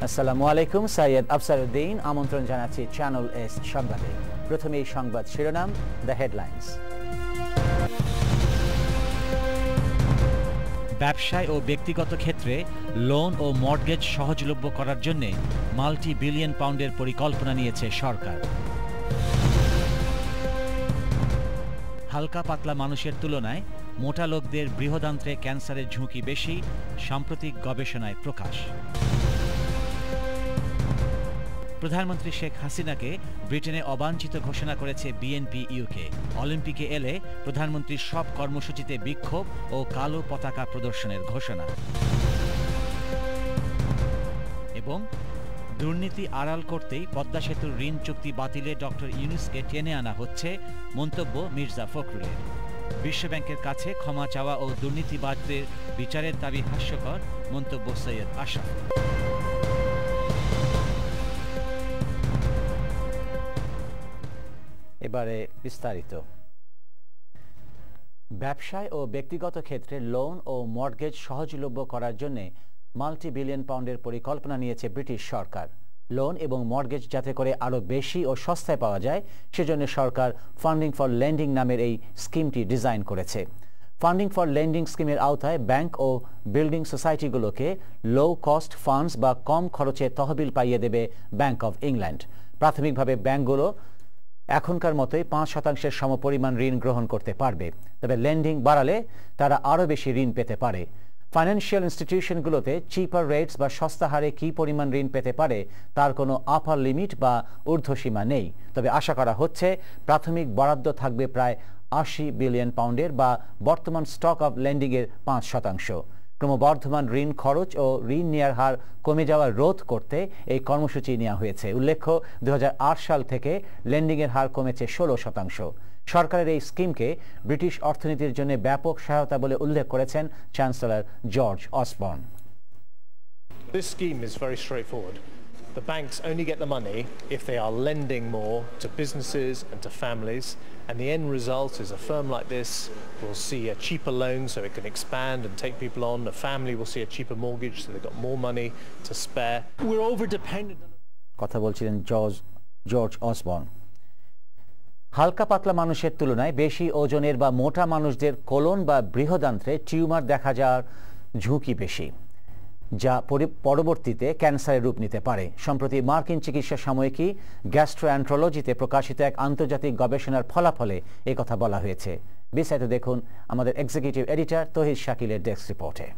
আসসালামু আলাইকুম, সৈয়দ আফসারউদ্দিন আমন্ত্রণ জানাচ্ছি চ্যানেল এস সংবাদে। প্রথমে এই সংবাদ শিরোনাম, দ্য হেডলাইন্স। ব্যবসায় ও ব্যক্তিগত ক্ষেত্রে লোন ও মর্টগেজ সহজলভ্য করার জন্য মাল্টি বিলিয়ন পাউন্ডের পরিকল্পনা নিয়েছে সরকার। হালকা পাতলা মানুষের তুলনায় মোটা লোকদের বৃহদান্ত্রে ক্যান্সারের ঝুঁকি বেশি, সাম্প্রতিক গবেষণায় প্রকাশ। প্রধানমন্ত্রী শেখ হাসিনাকে ব্রিটেনে অবাঞ্ছিত ঘোষণা করেছে বিএনপি ইউকে। অলিম্পিকে এলে প্রধানমন্ত্রীর সব কর্মসূচিতে বিক্ষোভ ও কালো পতাকা প্রদর্শনের ঘোষণা। এবং দুর্নীতি আড়াল করতেই পদ্মা সেতুর ঋণ চুক্তি বাতিলে ডক্টর ইউনূসকে টেনে আনা হচ্ছে, মন্তব্য মির্জা ফখরুলের। বিশ্বব্যাংকের কাছে ক্ষমা চাওয়া ও দুর্নীতিবাজদের বিচারের দাবি হাস্যকর, মন্তব্য সৈয়দ আশরাফ। এবারে বিস্তারিত। ব্যবসায় ও ব্যক্তিগত ক্ষেত্রে লোন ও মর্টগেজ সহজলভ্য করার জন্য মাল্টি বিলিয়ন পাউন্ডের পরিকল্পনা নিয়েছে ব্রিটিশ সরকার। লোন এবং মর্টগেজ যাতে করে আরও বেশি ও সস্তায় পাওয়া যায়, সেজন্য সরকার ফান্ডিং ফর লেন্ডিং নামের এই স্কিমটি ডিজাইন করেছে। ফান্ডিং ফর লেন্ডিং স্কিমের আওতায় ব্যাংক ও বিল্ডিং সোসাইটিগুলোকে লো কস্ট ফান্ডস বা কম খরচে তহবিল পাইয়ে দেবে ব্যাংক অব ইংল্যান্ড। প্রাথমিকভাবে ব্যাংকগুলো এখনকার মতোই 5% সমপরিমাণ ঋণ গ্রহণ করতে পারবে, তবে লেন্ডিং বাড়ালে তারা আরও বেশি ঋণ পেতে পারে। ফাইন্যান্সিয়াল ইনস্টিটিউশনগুলোতে চিপার রেটস বা সস্তা হারে কী পরিমাণ ঋণ পেতে পারে তার কোনো আপার লিমিট বা ঊর্ধ্বসীমা নেই, তবে আশা করা হচ্ছে প্রাথমিক বরাদ্দ থাকবে প্রায় 80 বিলিয়ন পাউন্ডের বা বর্তমান স্টক অব লেন্ডিংয়ের 5%। ক্রমবর্ধমান ঋণ খরচ ও ঋণ নেওয়ার হার কমে যাওয়া রোধ করতে এই কর্মসূচি নেওয়া হয়েছে। উল্লেখ্য, 2008 সাল থেকে লেন্ডিংয়ের হার কমেছে 16%। সরকারের এই স্কিমকে ব্রিটিশ অর্থনীতির জন্য ব্যাপক সহায়তা বলে উল্লেখ করেছেন chancellor George Osborne. This scheme is very straightforward. The banks only get the money if they are lending more to businesses and to families, and the end result is a firm like this will see a cheaper loan so it can expand and take people on. A family will see a cheaper mortgage so they've got more money to spare. We're over-dependent. কথা বলছিলেন George Osborne. হালকা পাতলা মানুষের তুলনায় বেশি ওজনের বা মোটা মানুষদের কোলন বা বৃহদান্ত্রে টিউমার দেখা যাওয়ার ঝুঁকি বেশি, যা পরবর্তীতে ক্যান্সারের রূপ নিতে পারে। সম্প্রতি মার্কিন চিকিৎসা সাময়িকী গ্যাস্ট্রোঅ্যান্ট্রোলজিতে প্রকাশিত এক আন্তর্জাতিক গবেষণার ফলাফলে একথা বলা হয়েছে। বিস্তারিত দেখুন আমাদের এক্সিকিউটিভ এডিটর তহিদ শাকিলের ডেস্ক রিপোর্টে।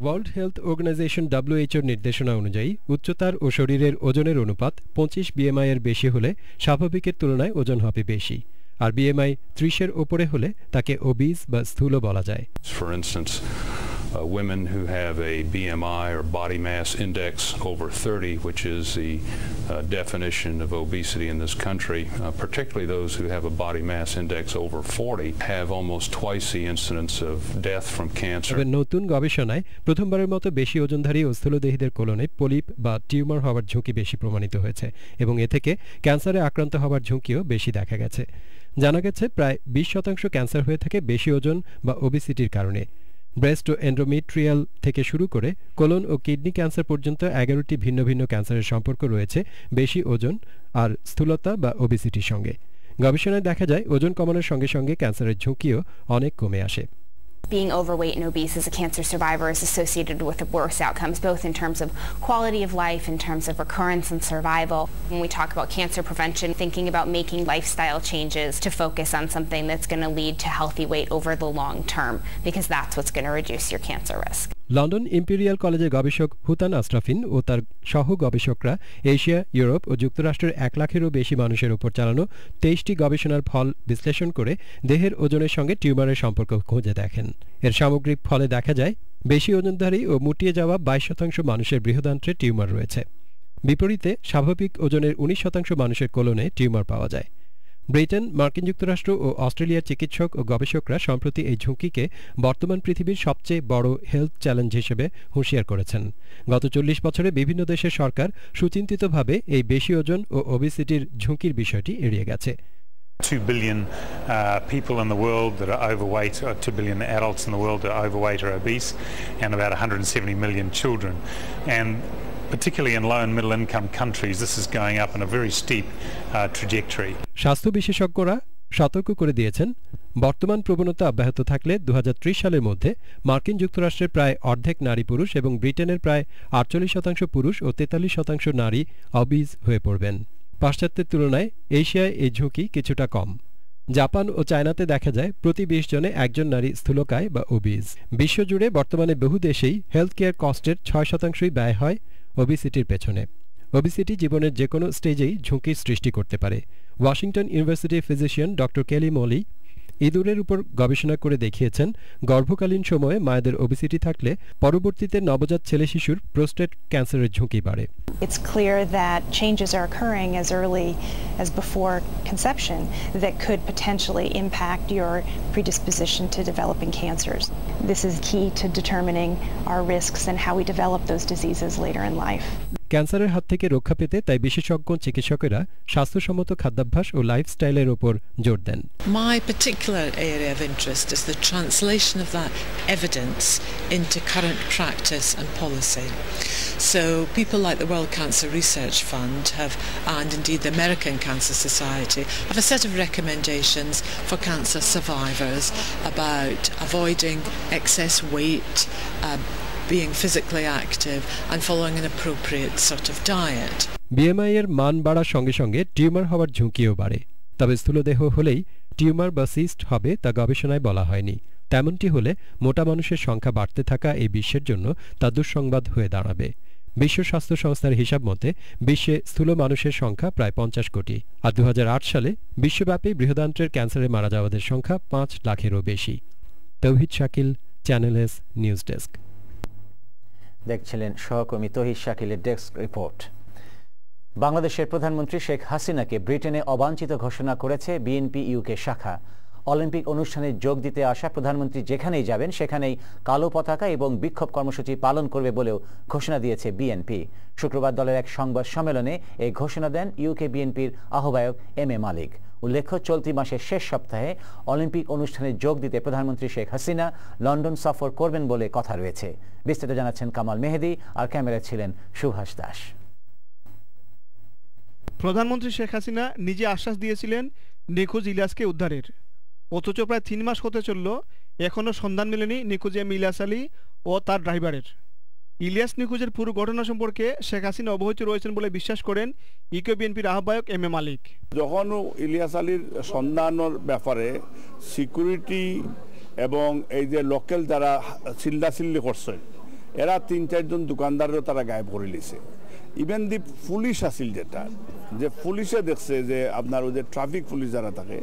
ওয়ার্ল্ড হেলথ অর্গানাইজেশন WHO নির্দেশনা অনুযায়ী উচ্চতার ও শরীরের ওজনের অনুপাত 25 BMI এর বেশি হলে স্বাভাবিকের তুলনায় ওজন হবে বেশি, আর BMI 30-এর ওপরে হলে তাকে ওবিস বা স্থূল বলা যায়। For instance, women who have a BMI or body mass index over 30, which is the definition of obesity in this country, particularly those who have a body mass index over 40, have almost twice the incidence of death from cancer. তবে নতুন গবেষণায় প্রথমবারের মতো বেশি ওজনধারী ও স্থূলদেহীদের কোলনে polyp বা tumour হওয়ার ঝুঁকি বেশি প্রমাণিত হয়েছে এবং এ থেকে ক্যান্সারে আক্রান্ত হওয়ার ঝুঁকিও বেশি দেখা গেছে। জানা গেছে প্রায় 20% ক্যান্সার হয়ে থাকে বেশি ওজন বা ওবেসিটির কারণে। ব্রেস্ট ও এন্ডোমেট্রিয়াল থেকে শুরু করে কোলন ও কিডনি ক্যান্সার পর্যন্ত 11টি ভিন্ন ভিন্ন ক্যান্সারের সম্পর্ক রয়েছে বেশি ওজন আর স্থূলতা বা ওবেসিটির সঙ্গে। গবেষণায় দেখা যায় ওজন কমানোর সঙ্গে সঙ্গে ক্যান্সারের ঝুঁকিও অনেক কমে আসে। Being overweight and obese as a cancer survivor is associated with worse outcomes, both in terms of quality of life, in terms of recurrence and survival. When we talk about cancer prevention, thinking about making lifestyle changes to focus on something that's going to lead to healthy weight over the long term, because that's what's going to reduce your cancer risk. London imperial কলেজের গবেষক হুতান আশরাফিন ও তার সহ গবেষকরা Asia, Europe ও যুক্তরাষ্ট্রের 1 লাখেরও বেশি মানুষের উপর চালানো 23টি গবেষণার ফল বিশ্লেষণ করে দেহের ওজনের সঙ্গে টিউমারের সম্পর্ক খুঁজে দেখেন। এর সামগ্রিক ফলে দেখা যায় বেশি ওজনধারী ও মুটিয়ে যাওয়া 22% মানুষের বৃহদান্ত্রে টিউমার রয়েছে। বিপরীতে স্বাভাবিক ওজনের 19% মানুষের কোলনে টিউমার পাওয়া যায়। ব্রিটেন, মার্কিন যুক্তরাষ্ট্র ও অস্ট্রেলিয়ার চিকিৎসক ও গবেষকরা সম্প্রতি এই ঝুঁকিকে বর্তমান পৃথিবীর সবচেয়ে বড় হেলথ চ্যালেঞ্জ হিসেবে হুঁশিয়ার করেছেন। গত 40 বছরে বিভিন্ন দেশের সরকার সুচিন্তিতভাবে এই বেশি ওজন ও ওবেসিটির ঝুঁকির বিষয়টি এড়িয়ে গেছে। 2 billion people in the world that are overweight, 2 billion adults in the world that are overweight or obese, and about 170 million children. And particularly in low and middle income countries, this is going up in a very steep trajectory. স্বাস্থ্য বিশেষজ্ঞরা সতর্ক করে দিয়েছেন, বর্তমান প্রবণতা অব্যাহত থাকলে 2030 সালের মধ্যে মার্কিন যুক্তরাষ্ট্রের প্রায় অর্ধেক নারী পুরুষ এবং ব্রিটেনের প্রায় 48% পুরুষ ও 43% নারী অবিজ হয়ে পড়বেন। পাশ্চাত্যের তুলনায় এশিয়ায় এই ঝুঁকি কিছুটা কম। জাপান ও চায়নাতে দেখা যায় প্রতি 20 জনে একজন নারী স্থূলকায় বা ওবিজ। বিশ্বজুড়ে বর্তমানে বহু দেশেই হেলথ কেয়ার কস্টের 6% ব্যয় হয় ওবিসিটির পেছনে। ওবিসিটি জীবনের যে কোনো স্টেজেই ঝুঁকির সৃষ্টি করতে পারে। ওয়াশিংটন ইউনিভার্সিটির ফিজিশিয়ান ডক্টর কেলি মলি ইঁদুরের উপর গবেষণা করে দেখিয়েছেন, গর্ভকালীন সময়ে মায়েদের ওবিসিটি থাকলে পরবর্তীতে নবজাত ছেলে শিশুর প্রোস্টেট ক্যান্সারের ঝুঁকি বাড়ে। It's clear that changes are occurring as early as before conception that could potentially impact your predisposition to developing cancers. This is key to determining our risks and how we develop those diseases later in life. ক্যান্সারের হাত থেকে রক্ষা পেতে তাই বিশেষজ্ঞ চিকিৎসকেরা স্বাস্থ্যসম্মত খাদ্যাভ্যাস ও লাইফস্টাইলের উপর জোর দেন। My particular area of interest is the translation of that evidence into current practice and policy. So people like the World Cancer Research Fund have, and indeed the American Cancer Society, have a set of recommendations for cancer survivors about avoiding excess weight, being physically active and following an appropriate sort of diet. BMI এর মান বাড়ার সঙ্গে সঙ্গে tumour হওয়ার ঝুঁকিও বাড়ে। তবে স্থূলদেহ হলেই টিউমার বা সিস্ট হবে তা গবেষণায় বলা হয়নি। তেমনটি হলে মোটা মানুষের সংখ্যা বাড়তে থাকা এই বিশ্বের জন্য তা দুঃসংবাদ হয়ে দাঁড়াবে। বিশ্ব স্বাস্থ্য সংস্থার হিসাব মতে বিশ্বে স্থূল মানুষের সংখ্যা প্রায় 50 কোটি, আর 2008 সালে বিশ্বব্যাপী বৃহদান্ত্রের ক্যান্সারে মারা যাওয়াদের সংখ্যা 5 লাখেরও বেশি। Tauhid Shakil, channel S news desk. দেখছিলেন সহকর্মী তৌহিদ শাকিলের ডেস্ক রিপোর্ট। বাংলাদেশের প্রধানমন্ত্রী শেখ হাসিনাকে ব্রিটেনে অবাঞ্ছিত ঘোষণা করেছে বিএনপি ইউকে শাখা। অলিম্পিক অনুষ্ঠানে যোগ দিতে আসা প্রধানমন্ত্রী যেখানেই যাবেন সেখানেই কালো পতাকা এবং বিক্ষোভ কর্মসূচি পালন করবে বলেও ঘোষণা দিয়েছে বিএনপি। শুক্রবার দলের এক সংবাদ সম্মেলনে এই ঘোষণা দেন ইউকে বিএনপির আহ্বায়ক এম এ মালিক। উল্লেখ্য, চলতি মাসের শেষ সপ্তাহে অলিম্পিক অনুষ্ঠানে যোগ দিতে প্রধানমন্ত্রী শেখ হাসিনা লন্ডন সফর করবেন বলে কথা রয়েছে। বিস্তারিত জানাচ্ছেন কামাল মেহেদি, আর ক্যামেরায় ছিলেন সুভাষ দাস। প্রধানমন্ত্রী শেখ হাসিনা নিজে আশ্বাস দিয়েছিলেন নিখোঁজ ইলিয়াসকে উদ্ধারের, অথচ প্রায় 3 মাস হতে চলল এখনও সন্ধান মেলেনি নিখোঁজ এম ইলিয়াস আলী ও তার ড্রাইভারের। ইলিয়াস নিখোঁজের পুরো ঘটনা সম্পর্কে শেখ হাসিনা অবহিত রয়েছেন বলে বিশ্বাস করেন ইউকে বিএনপির আহ্বায়ক এম এ মালিক। যখন ইলিয়াস আলীর সন্ধানের ব্যাপারে সিকিউরিটি এবং এই যে লোকাল যারা চিল্লাচিল্লি করছে, এরা 3-4 জন দোকানদারেরও তারা গায়েব করে লিছে। ইভেন দি পুলিশ আসিল, যেটা যে পুলিশে দেখছে যে আপনার ওই যে ট্রাফিক পুলিশ যারা থাকে,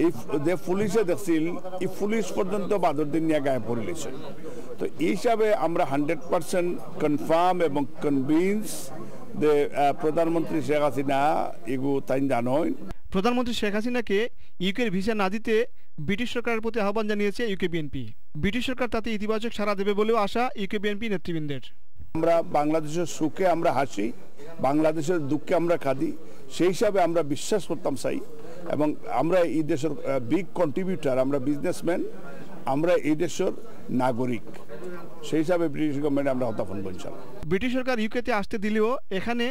এই যে পুলিশে দেখছিল এই পুলিশ পর্যন্ত বাদরদিন নিয়ে গায়েব করে লিছে। তো এই হিসাবে আমরা 100% কনফার্ম এবং কনভিন্স যে প্রধানমন্ত্রী শেখ হাসিনা এগু তাই জানেন। প্রধানমন্ত্রী শেখ হাসিনাকে ইউকের ভিসা না দিতে ব্রিটিশ সরকারের প্রতি আহ্বান জানিয়েছে ইউকে বিএনপি। ব্রিটিশ সরকার তাতে ইতিবাচক সাড়া দেবে বলেও আশা ইউকে বিএনপি নেতৃবৃন্দের। আমরা বাংলাদেশের সুখে আমরা হাসি, বাংলাদেশের দুঃখে আমরা কাঁদি, সেই হিসাবে আমরা বিশ্বাস করতাম চাই। এবং আমরা এই দেশের বিগ কন্ট্রিবিউটার, আমরা বিজনেসম্যান, আমরা এই দেশের নাগরিক, সেই হিসাবে ব্রিটিশ গভর্নমেন্ট আমরা হতাফন বলছিলাম। ব্রিটিশ সরকার ইউকেতে আসতে দিলেও এখানে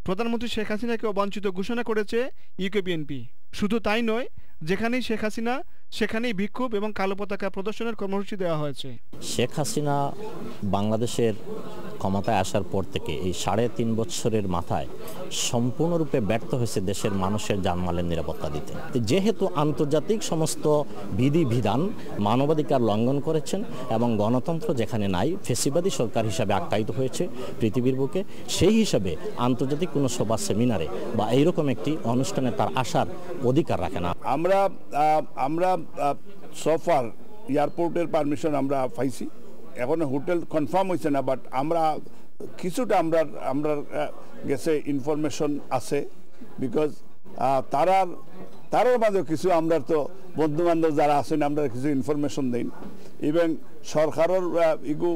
প্রধানমন্ত্রী শেখ হাসিনাকে অবাঞ্ছিত ঘোষণা করেছে ইউকে বিএনপি। শুধু তাই নয়, যেখানেই শেখ হাসিনা সেখানেই বিক্ষোভ এবং কালো পতাকা প্রদর্শনের কর্মসূচি দেওয়া হয়েছে। শেখ হাসিনা বাংলাদেশের ক্ষমতায় আসার পর থেকে এই 3.5 বছরের মাথায় সম্পূর্ণরূপে ব্যর্থ হয়েছে দেশের মানুষের জানমালের নিরাপত্তা দিতে। যেহেতু আন্তর্জাতিক সমস্ত বিধিবিধান মানবাধিকার লঙ্ঘন করেছেন এবং গণতন্ত্র যেখানে নাই ফেসিবাদী সরকার হিসাবে আখ্যায়িত হয়েছে পৃথিবীর বুকে, সেই হিসাবে আন্তর্জাতিক কোনো সভা সেমিনারে বা এইরকম একটি অনুষ্ঠানে তার আসার অধিকার রাখে না। আমরা সফার এয়ারপোর্টের পারমিশন আমরা পাইছি, এখন হোটেল কনফার্ম হয়েছে না, বাট আমরা কিছুটা আমরা গেছে ইনফরমেশন আছে, বিকজ তারার মাঝে কিছু আমরা তো বন্ধু বান্ধব যারা আছেন আমরা কিছু ইনফরমেশন দিই। ইভেন সরকারের এগু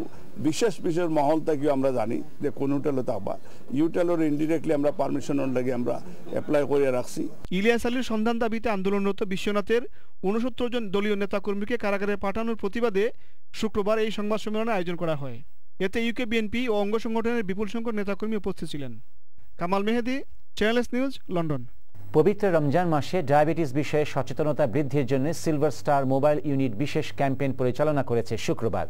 বিশেষ মহল থেকেও আমরা জানি যে কোন হোটেলে থাকবা, হোটেলের ইনডিরেক্টলি আমরা পারমিশনের লাগে আমরা অ্যাপ্লাই করে রাখছি। ইলিয়াস আলীর সন্ধান দাবিতে আন্দোলনরত বিশ্বনাথের 69 জন দলীয় নেতাকর্মীকে কারাগারে পাঠানোর প্রতিবাদে শুক্রবার এই সংবাদ সম্মেলনের আয়োজন করা হয়। এতে ইউকে বিএনপি ও অঙ্গ সংগঠনের বিপুল সংখ্যক নেতাকর্মী উপস্থিত ছিলেন। কামাল মেহেদি, চ্যানেল নিউজ, লন্ডন। পবিত্র রমজান মাসে ডায়াবেটিস বিষয়ে সচেতনতা বৃদ্ধির জন্য সিলভার স্টার মোবাইল ইউনিট বিশেষ ক্যাম্পেইন পরিচালনা করেছে শুক্রবার।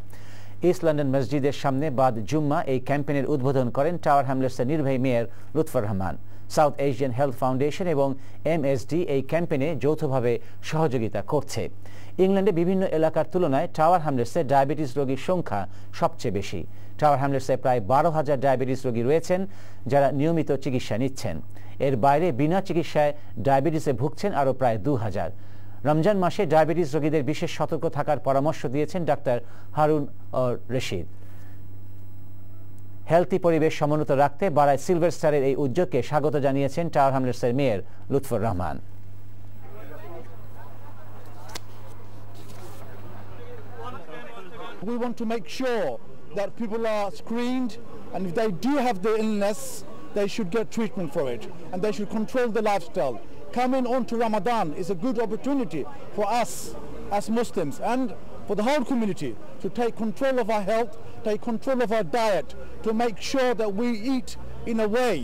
ইস্ট লন্ডন মসজিদের সামনে বাদ জুম্মা এই ক্যাম্পেইনের উদ্বোধন করেন টাওয়ার হ্যামলেটসের নির্বাহী mayor Lutfur Rahman. South Asian Health Foundation এবং এমএসডি এই ক্যাম্পেইনে যৌথভাবে সহযোগিতা করছে। ইংল্যান্ডে বিভিন্ন এলাকার তুলনায় টাওয়ার হ্যামলেটসে ডায়াবেটিস রোগীর সংখ্যা সবচেয়ে বেশি। টাওয়ার হ্যামলেটসে প্রায় 12,000 ডায়াবেটিস রোগী রয়েছেন যারা নিয়মিত চিকিৎসা নিচ্ছেন। এর বাইরে বিনা চিকিৎসায় ডায়াবেটিসে ভুগছেন আরও প্রায় 2,000। রমজান মাসে ডায়াবেটিস রোগীদের বিশেষ সতর্ক থাকার পরামর্শ দিয়েছেন ডাক্তার হারুন রশিদ। হেলথি পরিবেশ সমুন্নত রাখতে বারায় সিলভার স্টারের এই উদ্যোগকে স্বাগত জানিয়েছেন টাওয়ার হ্যামলেটসের mayor Lutfur Rahman. We want to make sure that people are screened, and if they do have the illness, they should get treatment for it, and they should control the lifestyle. Coming on to Ramadan is a good opportunity for us as Muslims and for the whole community to take control of our health, take control of our diet, to make sure that we eat in a way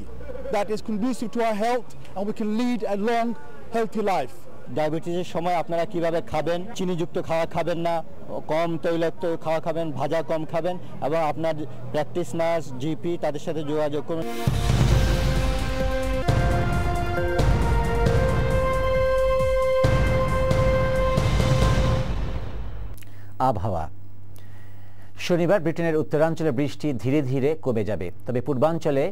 that is conducive to our health and we can lead a long, healthy life. ডায়াবেটিসের সময় আপনারা কিভাবে খাবেন, চিনিযুক্ত খাওয়া খাবেন না, কম তৈলাক্ত খাওয়া খাবেন, ভাজা কম খাবেন, এবং আপনার প্র্যাকটিস নার্স, জিপি তাদের সাথে যোগাযোগ করুন। আবহাওয়া। শনিবার ব্রিটেনের উত্তরাঞ্চলে বৃষ্টি ধীরে ধীরে কমে যাবে, তবে পূর্বাঞ্চলে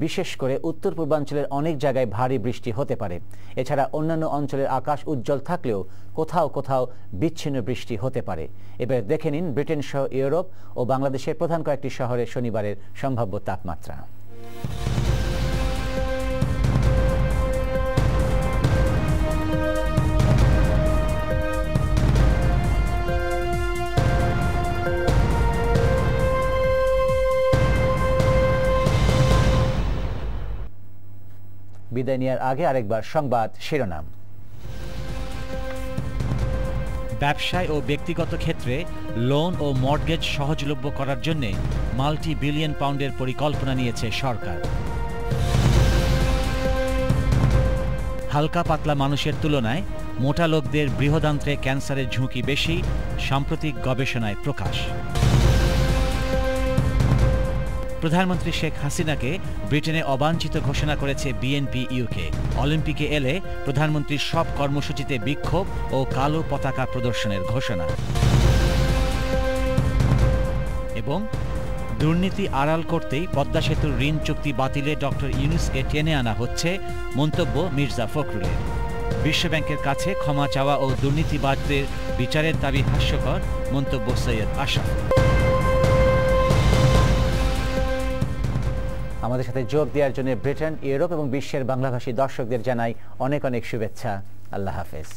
বিশেষ করে উত্তর পূর্বাঞ্চলের অনেক জায়গায় ভারী বৃষ্টি হতে পারে। এছাড়া অন্যান্য অঞ্চলের আকাশ উজ্জ্বল থাকলেও কোথাও কোথাও বিচ্ছিন্ন বৃষ্টি হতে পারে। এবার দেখে নিন ব্রিটেন সহ ইউরোপ ও বাংলাদেশের প্রধান কয়েকটি শহরে শনিবারের সম্ভাব্য তাপমাত্রা। বিদায় নেওয়ার আগে আরেকবার সংবাদ শিরোনাম। ব্যবসায় ও ব্যক্তিগত ক্ষেত্রে লোন ও মর্টগেজ সহজলভ্য করার জন্য মাল্টি বিলিয়ন পাউন্ডের পরিকল্পনা নিয়েছে সরকার। হালকা পাতলা মানুষের তুলনায় মোটা লোকদের বৃহদান্ত্রে ক্যান্সারের ঝুঁকি বেশি, সাম্প্রতিক গবেষণায় প্রকাশ। প্রধানমন্ত্রী শেখ হাসিনাকে ব্রিটেনে অবাঞ্ছিত ঘোষণা করেছে বিএনপি ইউকে। অলিম্পিকে এলে প্রধানমন্ত্রীর সব কর্মসূচিতে বিক্ষোভ ও কালো পতাকা প্রদর্শনের ঘোষণা। এবং দুর্নীতি আড়াল করতেই পদ্মা সেতুর ঋণ চুক্তি বাতিলে ডক্টর ইউনূসকে টেনে আনা হচ্ছে, মন্তব্য মির্জা ফখরুলের। বিশ্বব্যাংকের কাছে ক্ষমা চাওয়া ও দুর্নীতিবাজদের বিচারের দাবি হাস্যকর, মন্তব্য সৈয়দ আশরাফ। আমাদের সাথে যোগ দেওয়ার জন্য ব্রিটেন, ইউরোপ এবং বিশ্বের বাংলাভাষী দর্শকদের জানাই অনেক অনেক শুভেচ্ছা। আল্লাহ হাফেজ।